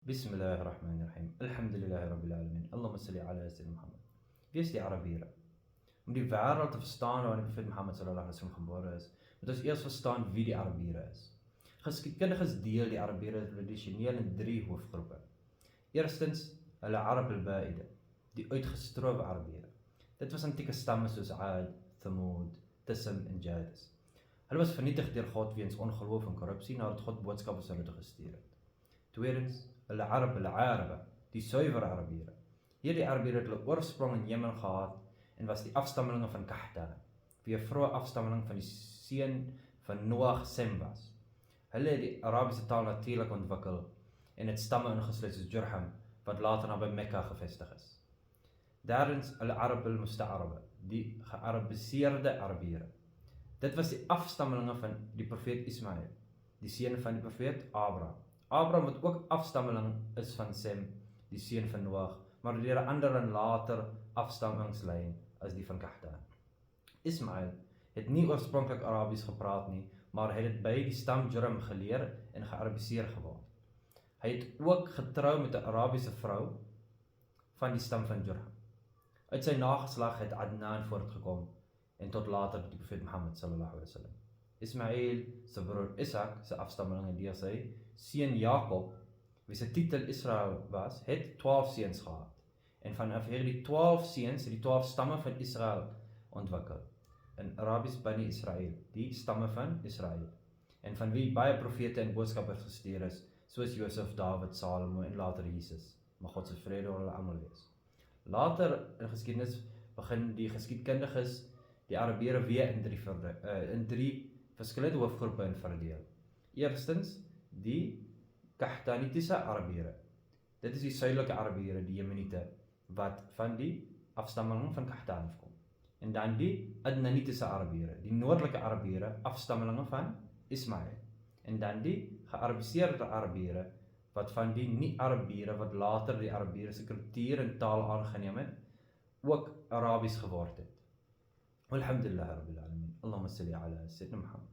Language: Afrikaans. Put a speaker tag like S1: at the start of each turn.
S1: Bismillahirrahmanirrahim. Alhamdulillahi rabbil alamin. Allahumma salli ala Sayyidina Muhammad. Wie is die Arabiere? Om die wêreld te verstaan waarin die Profeet Mohammed sallallahu alaihi wasallam gebore is, moet ons eers verstaan wie die Arabiere is. Geskiedkundiges deel die Arabiere tradisioneel in 3 hoofgroepe. Eerstens, hulle Arab al-Ba'ida, die uitgestrowe Arabiere. Dit was antieke stamme soos Aad, Thamud, Tism en Jadis. Hulle was vernietig deur God weens ongeloof en korrupsie nadat God boodskappers hulle toe gestuur het. Tweedens, hulle Arab al-Araba, die suiwer Arabiere. Hierdie Arabiere het hulle oorsprong in Jemen gehad en was die afstammelinge van Kahtan, wie 'n vroeë afstammeling van die seun van Noag, Sem was. Hulle het die Arabiese taal natuurlik ontwikkel en het stamme ingesluit soos Jurham, wat later naby Mekka gevestig is. Derdens, hulle Arab al-Musta'araba, die gearabiseerde Arabiere. Dit was die afstammelinge van die profeet Ismail, die seun van die profeet Abraham. Abraham wat ook afstammeling is van Sem, die seun van Noag, maar deur 'n ander en later afstammingslyn as die van Kahtan. Ismail het nie oorspronklik Arabies gepraat nie, maar hy het by die stam Jurham geleer en gearabiseer geword. Hy het ook getrou met 'n Arabiese vrou van die stam van Jurham. Uit sy nageslag het Adnan voortgekom en tot later die profeet Mohammed sallallahu alaihi wasallam. Ismail se broer Isak se afstammelinge deur sy seun Jakob, wie se titel Israel was, het 12 seuns gehad. En vanaf hierdie 12 seuns het die 12 stamme van Israel ontwikkel. In Arabies Bani Israel, die stamme van Israel. En van wie baie profete en boodskappers gestuur is, soos Josef, Dawid, Salomo en later Jesus. Mag God se vrede oor hulle almal wees. Later in geskiedenis begin die geskiedkundiges die Arabiere weer in drie verskillende hoofgroepe verdeel. Eerstens, die Kahtanitiese Arabiere. Dit is die suidelike Arabiere, die Jemenite, wat van die afstammeling van Kahtan afkom. En dan die Adnanitiese Arabiere, die noordelike Arabiere, afstammelinge van Ismail. En dan die gearabiseerde Arabiere, wat van die nie-Arabiere, wat later die Arabiese kultuur en taal aangeneem het, ook Arabies geword het. Alhamdulillah rabbil alamin. Allahumma salli ala Sayyidina Muhammad.